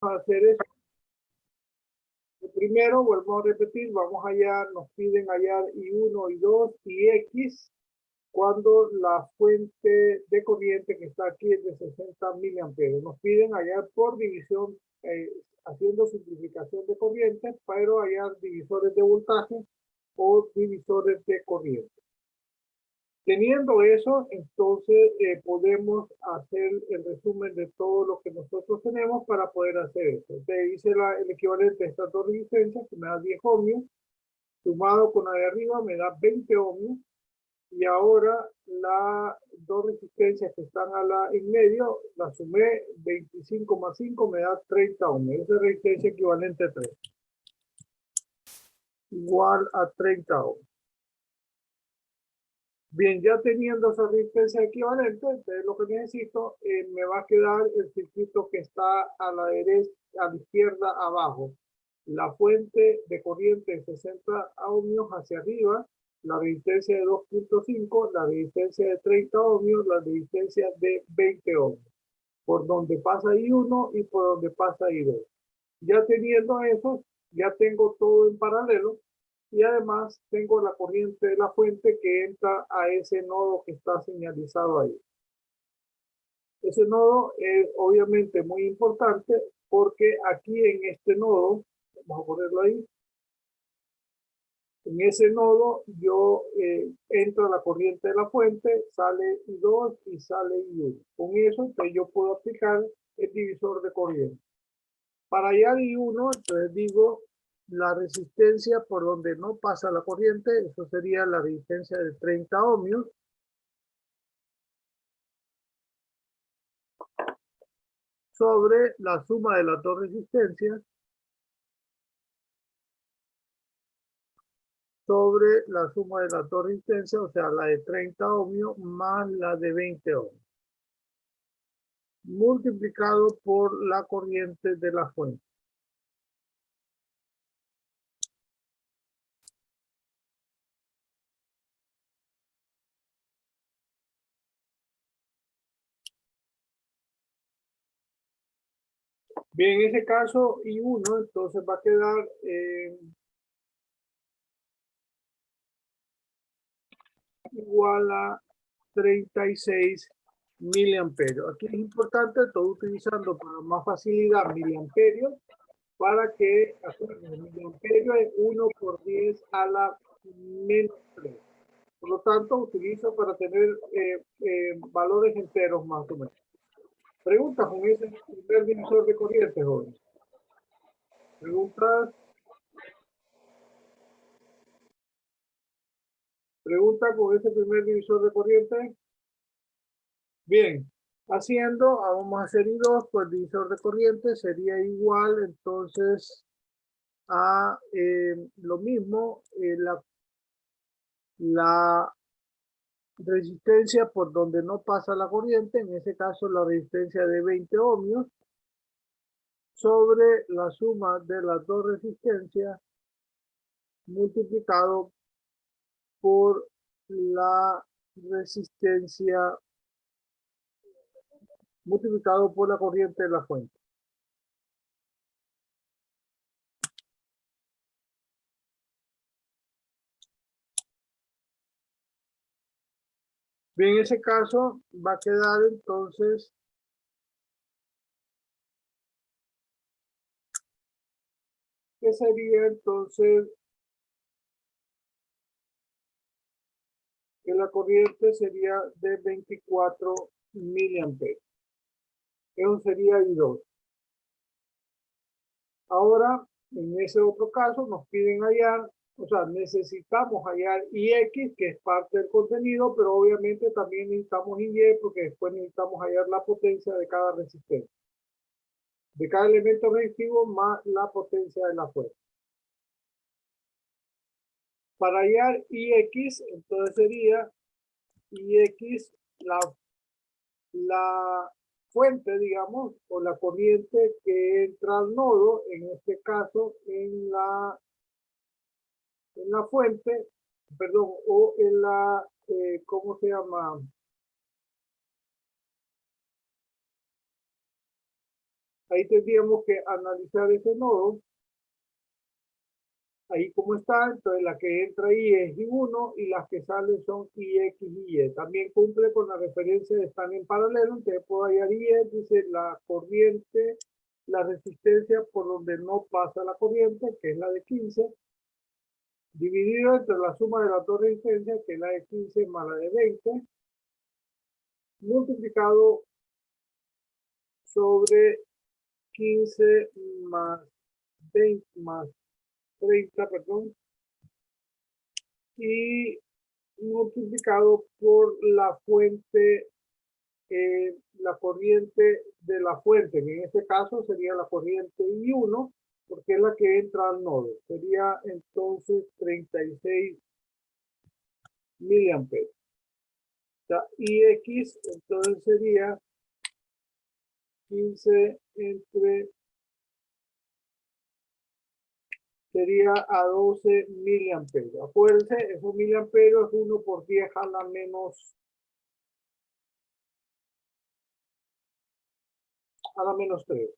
a hacer es, primero, vuelvo a repetir, vamos a hallar, nos piden hallar I1, I2 y X cuando la fuente de corriente que está aquí es de 60 miliamperes. Nos piden hallar por división, haciendo simplificación de corriente, pero hallar divisores de voltaje o divisores de corriente. Teniendo eso, entonces podemos hacer el resumen de todo lo que nosotros tenemos para poder hacer esto. Te hice el equivalente a estas dos resistencias, que me da 10 ohmios, sumado con la de arriba me da 20 ohmios, y ahora las dos resistencias que están en medio, las sumé, 25 más 5 me da 30 ohmios. Esa es resistencia equivalente a 3. Igual a 30 ohmios. Bien, ya teniendo esa resistencia equivalente, entonces lo que necesito, me va a quedar el circuito que está a la derecha, a la izquierda, abajo. La fuente de corriente de 60 ohmios hacia arriba, la resistencia de 2.5, la resistencia de 30 ohmios, la resistencia de 20 ohmios, por donde pasa I1 y por donde pasa I2. Ya teniendo eso, ya tengo todo en paralelo. Y además tengo la corriente de la fuente que entra a ese nodo que está señalizado ahí. Ese nodo es obviamente muy importante porque aquí en este nodo, vamos a ponerlo ahí, en ese nodo yo entra la corriente de la fuente, sale I2 y sale I1. Con eso pues, yo puedo aplicar el divisor de corriente. Para hallar I1, entonces digo la resistencia por donde no pasa la corriente, eso sería la resistencia de 30 ohmios, sobre la suma de las dos resistencias, sobre la suma de las dos resistencias, o sea, la de 30 ohmios más la de 20 ohmios, multiplicado por la corriente de la fuente. Bien, en ese caso, I1, entonces va a quedar igual a 36 miliamperios. Aquí es importante, estoy utilizando para más facilidad miliamperios, para que el miliamperio es 1 por 10 a la menos 3. Por lo tanto, utilizo para tener valores enteros más o menos. Preguntas con ese primer divisor de corriente, jóvenes. Preguntas. Pregunta con ese primer divisor de corriente. Bien, vamos a hacer I2, pues el divisor de corriente sería igual entonces a lo mismo, la resistencia por donde no pasa la corriente, en ese caso la resistencia de 20 ohmios, sobre la suma de las dos resistencias multiplicado por la resistencia multiplicado por la corriente de la fuente. Bien, en ese caso va a quedar entonces que sería entonces que la corriente sería de 24 miliamperios. Eso sería I2. Ahora, en ese otro caso, nos piden hallar, o sea, necesitamos hallar IX, que es parte del contenido, pero obviamente también necesitamos Y, porque después necesitamos hallar la potencia de cada resistencia. De cada elemento resistivo más la potencia de la fuerza. Para hallar IX, entonces sería IX, la fuente, digamos, o la corriente que entra al nodo, en este caso en la fuente, perdón, o en la, ¿cómo se llama? Ahí tendríamos que analizar ese nodo. Ahí como está, entonces la que entra ahí es I1 y las que salen son IX y Y. También cumple con la referencia de están en paralelo, entonces puedo hallar IE, dice la corriente, la resistencia por donde no pasa la corriente, que es la de 15, dividido entre la suma de las dos resistencias, que es la de 15 más la de 20, multiplicado sobre 15 más 20 más 30, perdón, y multiplicado por la fuente, la corriente de la fuente, que en este caso sería la corriente I1, porque es la que entra al nodo. Sería entonces 36 miliamperes. O sea, IX entonces sería 15 entre, sería a 12 miliamperios. Acuérdense, esos miliamperios es 1 por 10 a la menos 3.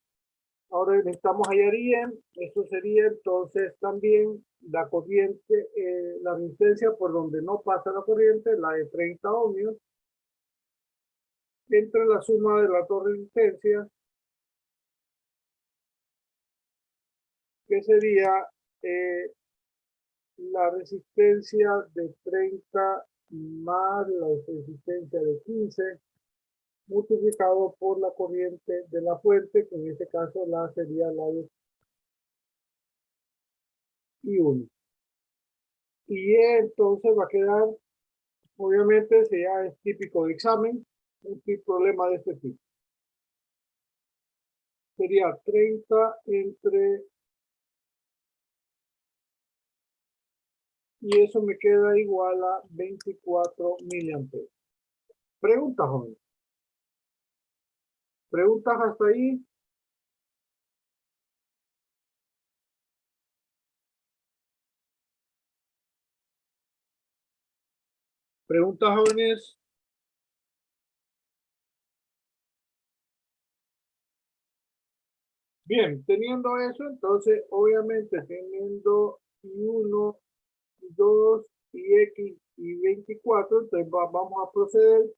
Ahora necesitamos hallar IM, eso sería entonces también la corriente, la resistencia por donde no pasa la corriente, la de 30 ohmios, entre la suma de las dos resistencias, que sería eh, la resistencia de 30 más la resistencia de 15, multiplicado por la corriente de la fuente, que en este caso sería la de I1. Y entonces va a quedar, obviamente, si ya es típico de examen, un problema de este tipo. Sería 30 entre, y eso me queda igual a 24 miliamperes. Preguntas, jóvenes. ¿Preguntas hasta ahí? ¿Preguntas, jóvenes? Bien, teniendo eso, entonces, obviamente, teniendo I1, I2, IX y 24, entonces vamos a proceder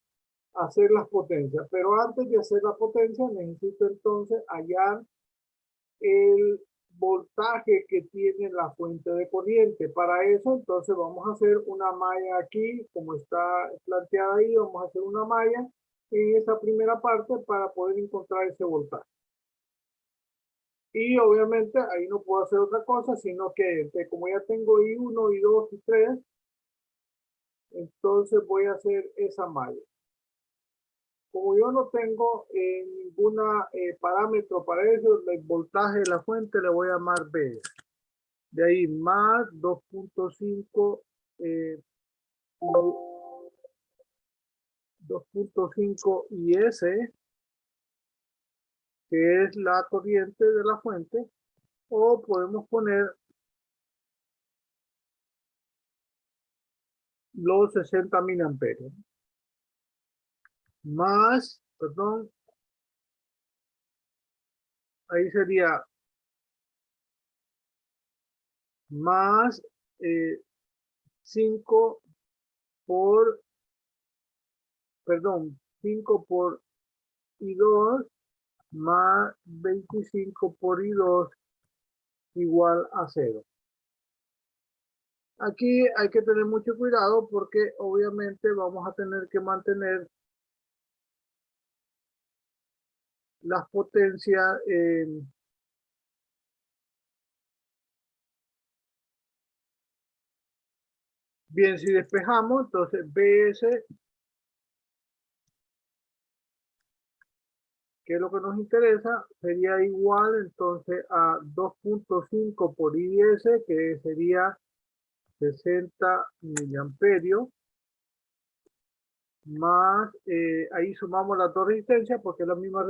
a hacer las potencias. Pero antes de hacer la potencia, necesito entonces hallar el voltaje que tiene la fuente de corriente. Para eso, entonces, vamos a hacer una malla aquí, como está planteada ahí, vamos a hacer una malla en esa primera parte para poder encontrar ese voltaje. Y obviamente ahí no puedo hacer otra cosa, sino que como ya tengo I1, I2 y 3, entonces voy a hacer esa malla. Como yo no tengo ningún parámetro para eso, el voltaje de la fuente le voy a llamar B. De ahí más 2.5 2.5 IS, que es la corriente de la fuente, o podemos poner los 60 miliamperios. Más, perdón, ahí sería más 5 por, perdón, 5 por I2 más 25 por I2 igual a 0. Aquí hay que tener mucho cuidado porque obviamente vamos a tener que mantener las potencias bien. Si despejamos, entonces BS, que es lo que nos interesa, sería igual entonces a 2.5 por IS, que sería 60 miliamperios, más, ahí sumamos las dos resistencias, porque es la misma,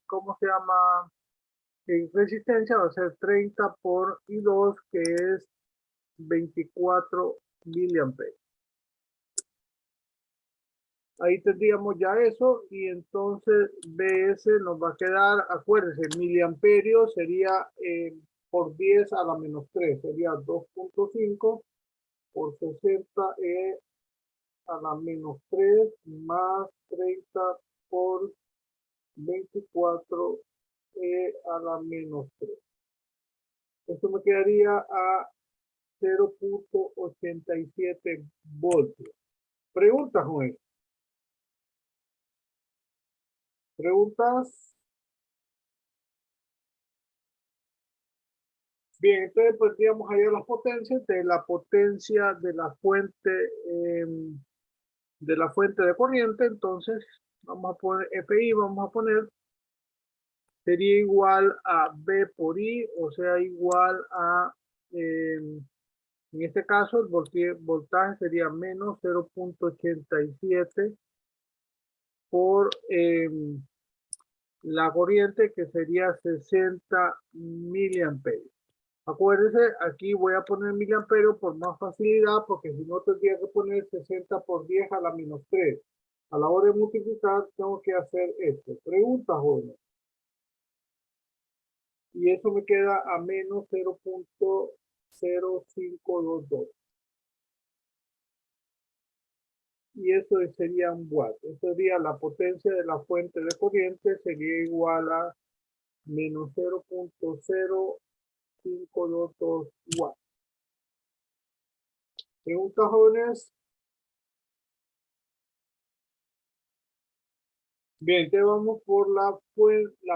¿cómo se llama? Resistencia va a ser 30 por I2, que es 24 miliamperios. Ahí tendríamos ya eso y entonces BS nos va a quedar, acuérdense, miliamperios sería por 10 a la menos 3, sería 2.5 por 60 a la menos 3 más 30 por 24 a la menos 3. Esto me quedaría a 0.87 voltios. Preguntas, Joel. Preguntas. Bien, entonces pues digamos allá las potencias de la potencia de la fuente de corriente. Entonces vamos a poner FI, vamos a poner, sería igual a B por I, o sea, igual a, en este caso, el voltaje sería menos 0.87 por la corriente, que sería 60 miliamperios. Acuérdense, aquí voy a poner miliamperios por más facilidad, porque si no tendría que poner 60 por 10 a la menos 3. A la hora de multiplicar, tengo que hacer esto. Pregunta, jóvenes. Y eso me queda a menos 0.0522. Y eso sería un watt. Eso sería la potencia de la fuente de corriente, sería igual a menos 0.0522 watts. Preguntas, jóvenes. Bien, entonces vamos por la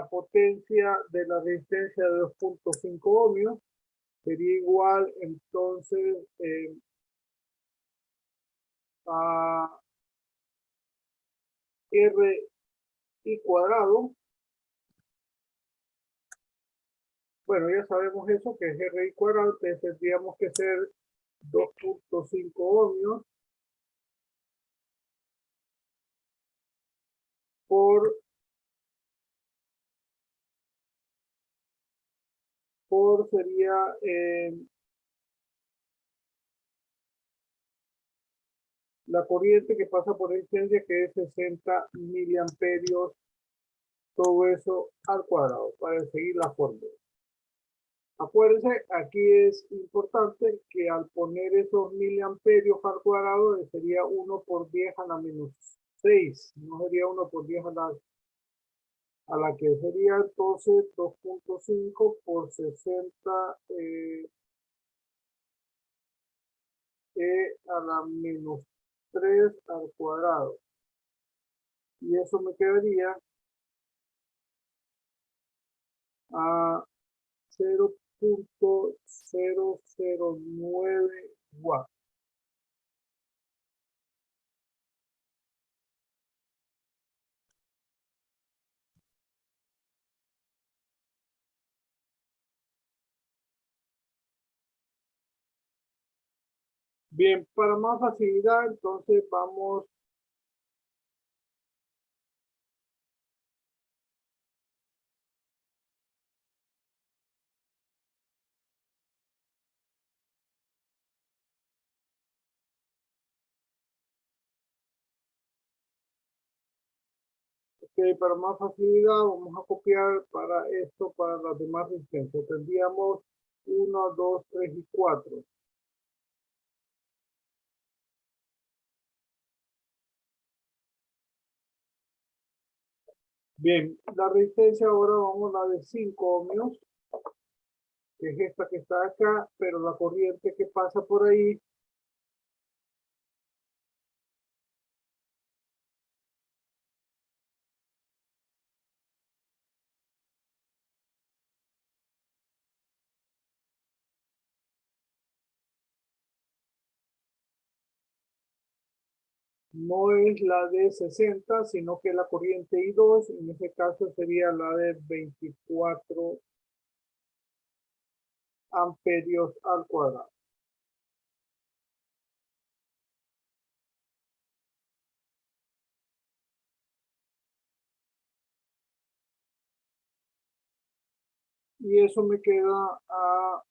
potencia de la resistencia de 2.5 ohmios. Sería igual entonces a RI cuadrado. Bueno, ya sabemos eso, que es RI cuadrado, entonces tendríamos que ser 2.5 ohmios por sería la corriente que pasa por resistencia, que es 60 miliamperios, todo eso al cuadrado, para seguir la fórmula. Acuérdense, aquí es importante que al poner esos miliamperios al cuadrado sería 1 por 10 a la menos 6, no sería 1 por 10 a la que sería entonces 2.5 por 60 a la menos 3 al cuadrado. Y eso me quedaría a 0.009 watts. Bien, para más facilidad, entonces vamos para más facilidad vamos a copiar para esto, para las demás resistencias. Tendríamos 1, 2, 3 y 4. Bien, la resistencia ahora vamos a la de 5 ohmios, que es esta que está acá, pero la corriente que pasa por ahí no es la de 60, sino que la corriente I2, en este caso sería la de 24 amperios al cuadrado. Y eso me queda a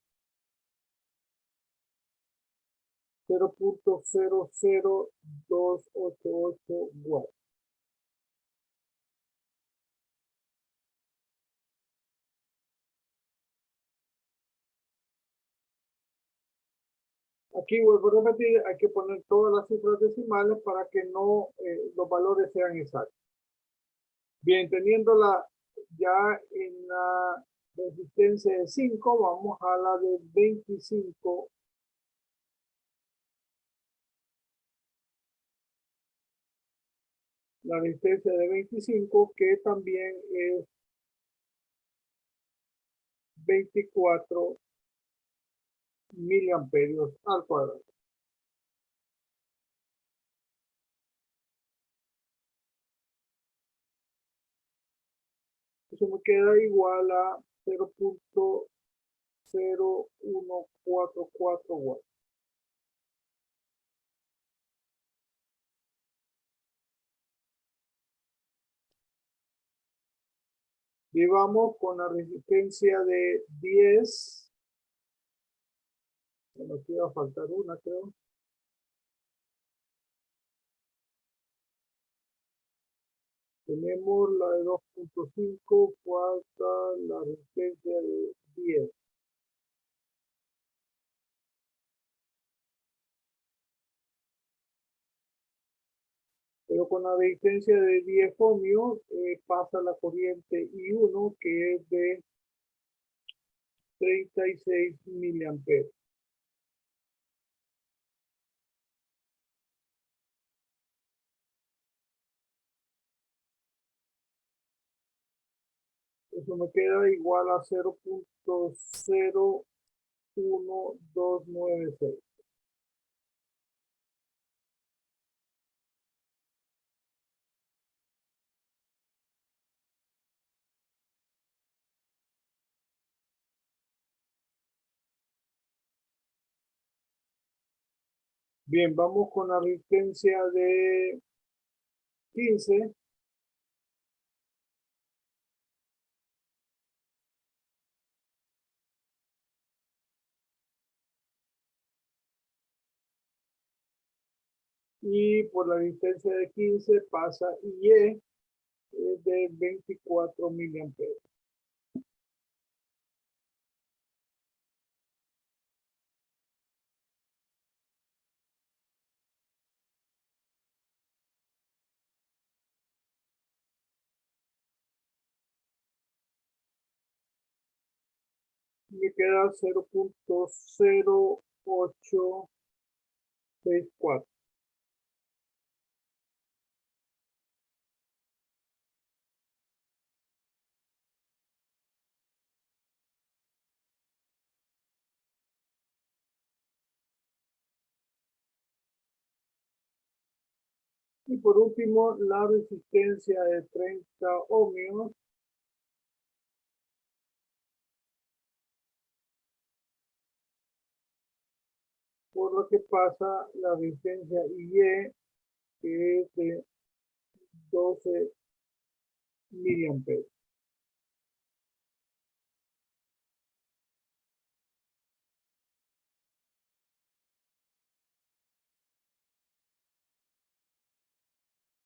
0.00288 watts. Aquí vuelvo a repetir, hay que poner todas las cifras decimales para que no los valores sean exactos. Bien, teniéndola ya en la resistencia de 5, vamos a la de 25. La resistencia de 25, que también es 24 miliamperios al cuadrado. Eso me queda igual a 0.0144 watts. Y vamos con la resistencia de 10. Bueno, aquí va a faltar una, creo. Tenemos la de 2.5, falta la resistencia de 10. Pero con la resistencia de 10 ohmios pasa la corriente I1, que es de 36 miliamperios. Eso me queda igual a 0.01296. Bien, vamos con la resistencia de 15. Y por la resistencia de 15 pasa IE, es de 24 miliamperios. Me queda 0.0864. Y por último, la resistencia de 30 ohmios. Por lo que pasa la resistencia IE, que es de 12 miliamperios.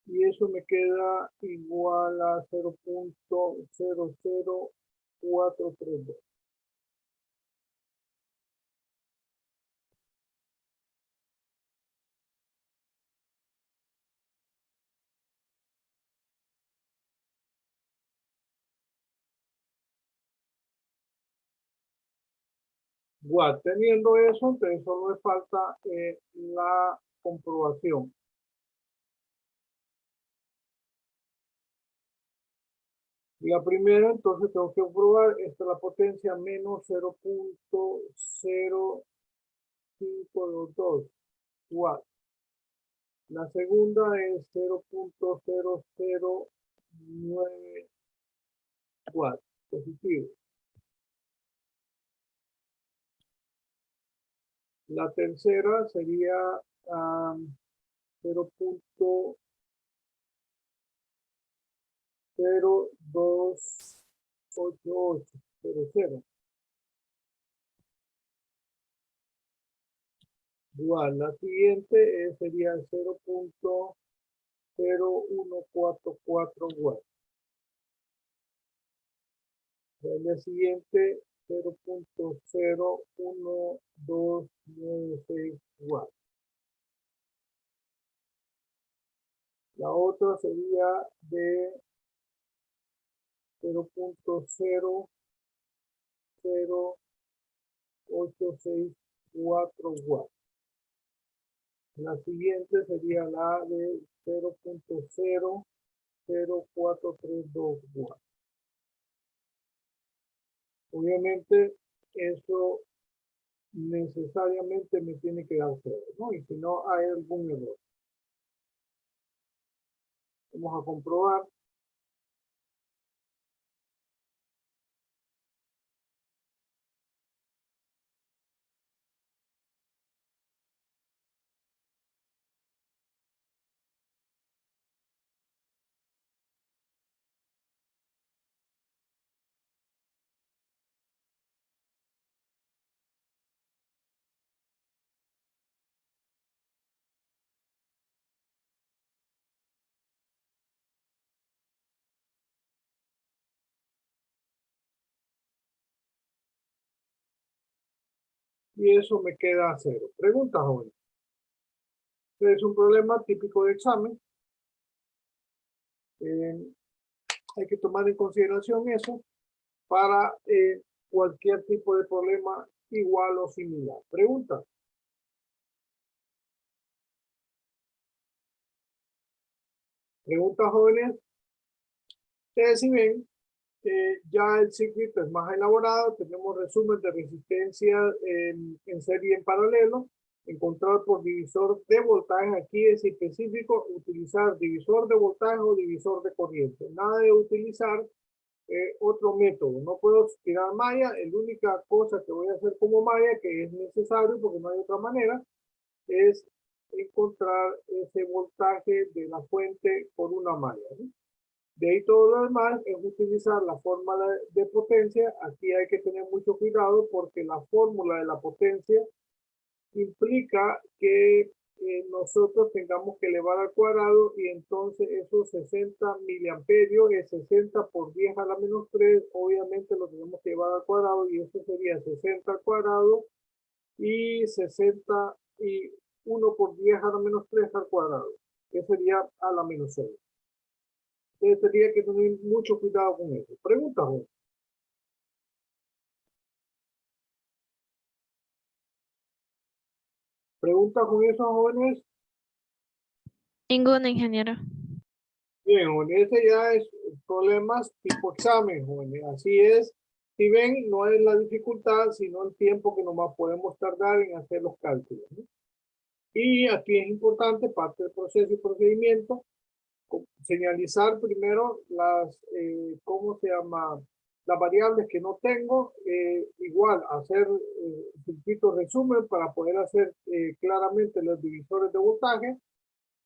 Y eso me queda igual a 0.00432. Watt. Teniendo eso, entonces solo me falta la comprobación. La primera, entonces tengo que comprobar, esta es la potencia menos 0.0522 watts. La segunda es 0.009 watts, positivo. La tercera sería 0.028800. igual. La siguiente sería 0.0144 watts. La siguiente 0.01296 watts. La otra sería de 0.00864 watts. La siguiente sería la de 0.00432 watts. Obviamente eso necesariamente me tiene que dar 0, ¿no? Y si no hay algún error. Vamos a comprobar. Y eso me queda 0. Pregunta, joven. Este es un problema típico de examen. Hay que tomar en consideración eso para cualquier tipo de problema igual o similar. Pregunta. Pregunta, jóvenes. Ustedes si ven, ya el circuito es más elaborado, tenemos resumen de resistencia en serie y en paralelo, encontrar por divisor de voltaje, aquí es específico utilizar divisor de voltaje o divisor de corriente, nada de utilizar otro método, no puedo tirar malla, la única cosa que voy a hacer como malla, que es necesario porque no hay otra manera, es encontrar ese voltaje de la fuente por una malla, ¿no? De ahí todo lo demás es utilizar la fórmula de potencia. Aquí hay que tener mucho cuidado porque la fórmula de la potencia implica que nosotros tengamos que elevar al cuadrado y entonces esos 60 miliamperios es 60 por 10 a la menos 3, obviamente lo tenemos que llevar al cuadrado y eso sería 60 al cuadrado y 60 y 1 por 10 a la menos 3 al cuadrado, que sería a la menos 6. Entonces tendría que tener mucho cuidado con eso. Pregunta, joven. Pregunta con esos jóvenes. Ninguna, ingeniero. Bien, jóvenes, ese ya es problemas tipo examen, jóvenes. Así es. Si ven, no es la dificultad, sino el tiempo que nomás podemos tardar en hacer los cálculos, ¿no? Y aquí es importante, parte del proceso y procedimiento, señalizar primero las, ¿cómo se llama? Las variables que no tengo, igual hacer circuito resumen para poder hacer claramente los divisores de voltaje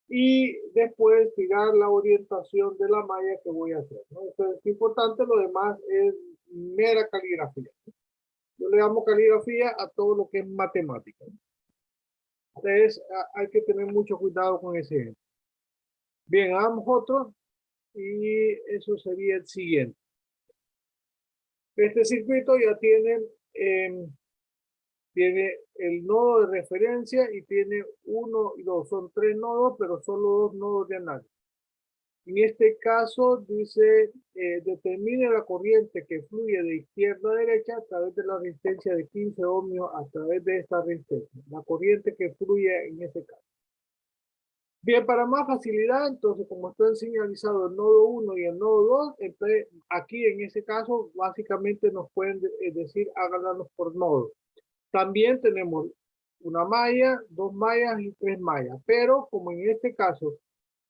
y después tirar la orientación de la malla que voy a hacer, ¿no? Eso es importante, lo demás es mera caligrafía. Yo le damos caligrafía a todo lo que es matemática. Entonces hay que tener mucho cuidado con ese ejemplo. Bien, hagamos otro y eso sería el siguiente. Este circuito ya tiene el nodo de referencia y tiene 1 y 2, son 3 nodos, pero solo 2 nodos de análisis. En este caso dice, determine la corriente que fluye de izquierda a derecha a través de la resistencia de 15 ohmios a través de esta resistencia, la corriente que fluye en ese caso. Bien, para más facilidad, entonces, como están señalizados el nodo 1 y el nodo 2, entonces aquí en ese caso, básicamente nos pueden decir, háganlos por nodo. También tenemos una malla, 2 mallas y 3 mallas, pero como en este caso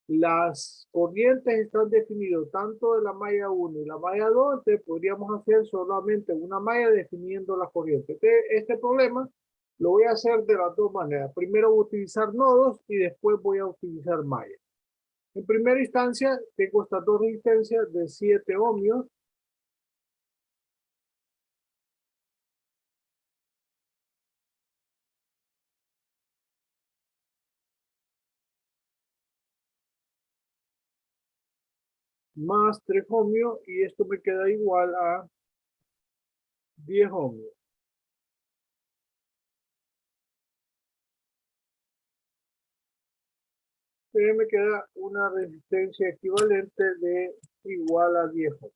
las corrientes están definidas tanto de la malla 1 y la malla 2, entonces podríamos hacer solamente una malla definiendo la corriente. Este problema lo voy a hacer de las dos maneras. Primero voy a utilizar nodos y después voy a utilizar mallas. En primera instancia, tengo estas dos resistencias de 7 ohmios. más 3 ohmios y esto me queda igual a 10 ohmios. Me queda una resistencia equivalente de igual a 10 ohmios.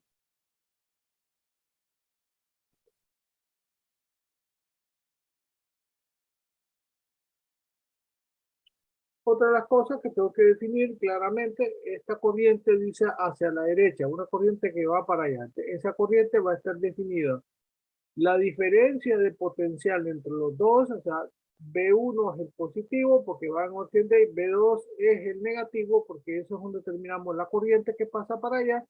Otra de las cosas que tengo que definir claramente, esta corriente dice hacia la derecha, una corriente que va para allá. Esa corriente va a estar definida. La diferencia de potencial entre los dos, o sea, B1 es el positivo porque va en corriente y B2 es el negativo porque eso es donde determinamos la corriente que pasa para allá.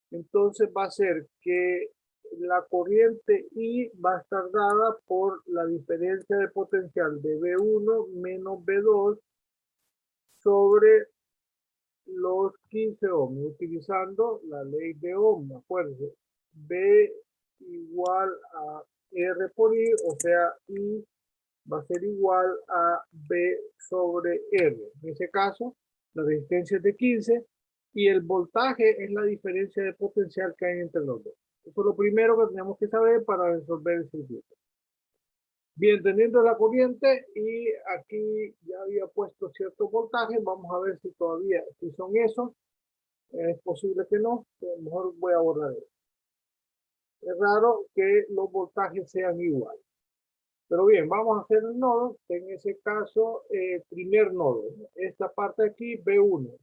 Entonces va a ser que la corriente I va a estar dada por la diferencia de potencial de B1 menos B2 sobre los 15 ohmios, utilizando la ley de Ohm, acuérdense, B igual a R por I, o sea, I va a ser igual a B sobre R. En ese caso, la resistencia es de 15 y el voltaje es la diferencia de potencial que hay entre los dos. Eso es lo primero que tenemos que saber para resolver el circuito. Bien, teniendo la corriente y aquí ya había puesto ciertos voltajes, vamos a ver si todavía, si son esos, es posible que no, a lo mejor voy a borrar eso. Es raro que los voltajes sean iguales. Pero bien, vamos a hacer el nodo, en ese caso, primer nodo, esta parte aquí, B1.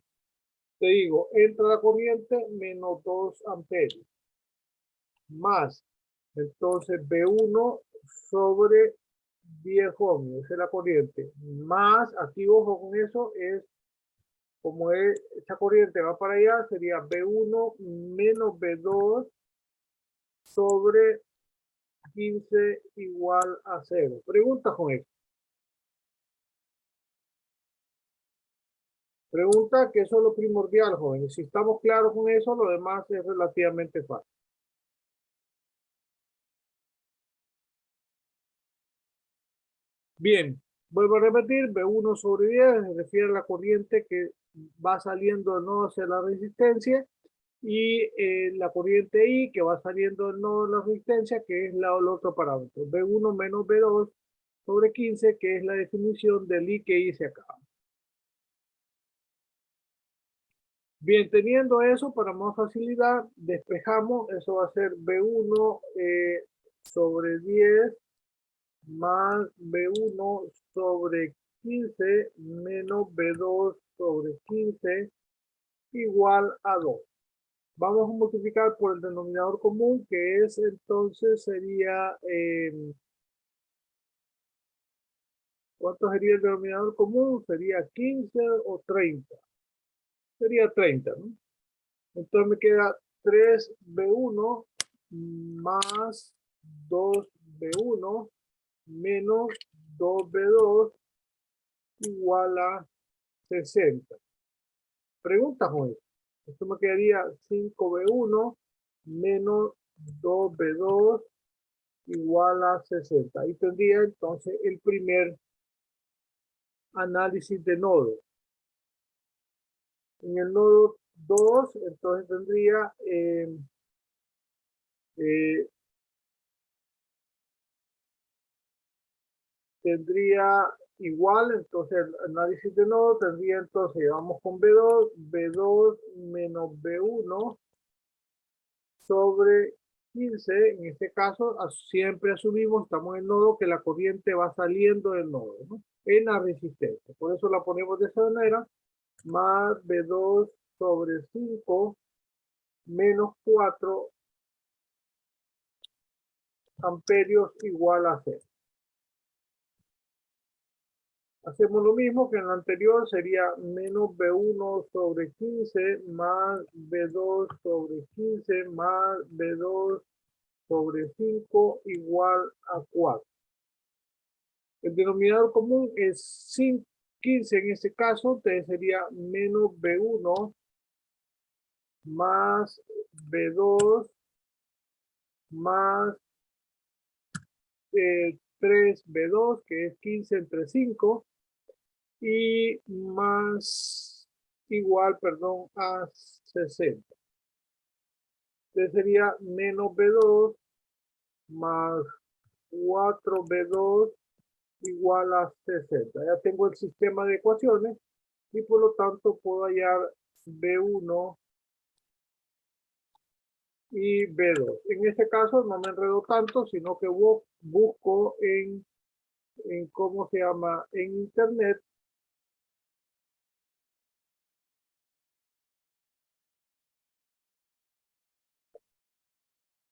Te digo, entra la corriente menos 2 amperios, más, entonces B1 sobre 10 ohmios, esa es la corriente, más, aquí ojo con eso, es como esta corriente va para allá, sería B1 menos B2 sobre 15 igual a 0. Pregunta con esto. Pregunta que eso es lo primordial, jóvenes. Si estamos claros con eso, lo demás es relativamente fácil. Bien, vuelvo a repetir, B1 sobre 10 se refiere a la corriente que va saliendo del nodo hacia la resistencia y la corriente I que va saliendo del nodo de la resistencia, que es el otro parámetro, B1 menos B2 sobre 15, que es la definición del I que hice acá. Bien, teniendo eso, para más facilidad, despejamos, eso va a ser B1 sobre 10 más B1 sobre 15 menos B2 sobre 15 igual a 2. Vamos a multiplicar por el denominador común, que es entonces sería, ¿cuánto sería el denominador común? Sería 15 o 30. Sería 30, ¿no? Entonces me queda 3B1 más 2B1 menos 2B2 igual a 60. Pregunta, Joel. Esto me quedaría 5B1 menos 2B2 igual a 60. Ahí tendría entonces el primer análisis de nodo. En el nodo 2, entonces tendría igual, entonces el análisis de nodo tendría entonces, vamos con B2, B2 menos B1 sobre 15, en este caso siempre asumimos, estamos en el nodo, que la corriente va saliendo del nodo, ¿no? En la resistencia, por eso la ponemos de esa manera, más B2 sobre 5 menos 4 amperios igual a 0. Hacemos lo mismo que en la anterior, sería menos B1 sobre 15 más B2 sobre 15 más B2 sobre 5 igual a 4. El denominador común es 15 en este caso, entonces sería menos B1 más B2 más 3B2, que es 15 entre 5, y más igual, perdón, a 60. Entonces sería menos B2 más 4B2 igual a 60. Ya tengo el sistema de ecuaciones y por lo tanto puedo hallar B1 y B2. En este caso no me enredo tanto, sino que busco en ¿cómo se llama? En internet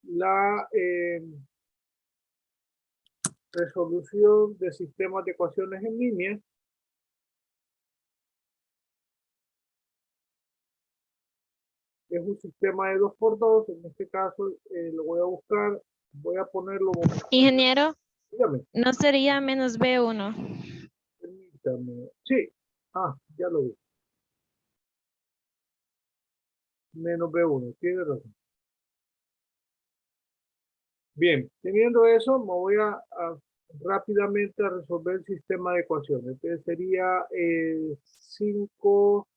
la resolución de sistemas de ecuaciones en línea. Es un sistema de 2×2. En este caso lo voy a buscar. Voy a ponerlo. Ingeniero, Dígame. ¿no sería menos B1? Permítame. Sí. Ya lo vi. Menos B1. Tiene razón. Bien, teniendo eso, me voy a rápidamente a resolver el sistema de ecuaciones. Entonces sería 5.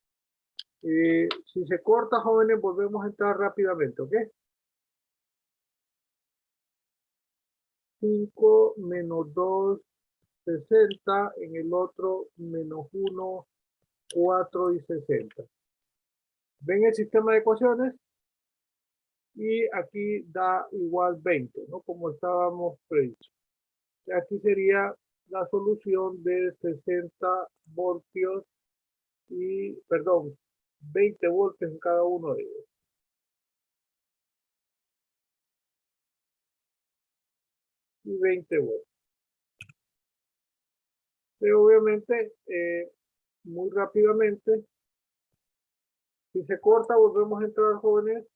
Si se corta, jóvenes, volvemos a entrar rápidamente, ¿ok? 5 menos 2, 60. En el otro, menos 1, 4 y 60. ¿Ven el sistema de ecuaciones? Y aquí da igual 20, ¿no? Como estábamos predicho. Aquí sería la solución de 60 voltios y, perdón, 20 voltios en cada uno de ellos. Y 20 voltios. Pero obviamente, muy rápidamente, si se corta, volvemos a entrar, jóvenes,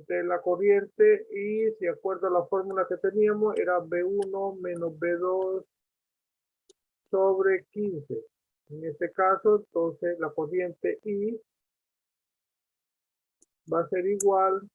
de la corriente, y si acuerdo la fórmula que teníamos, era B1 menos B2 sobre 15. En este caso, entonces, la corriente I va a ser igual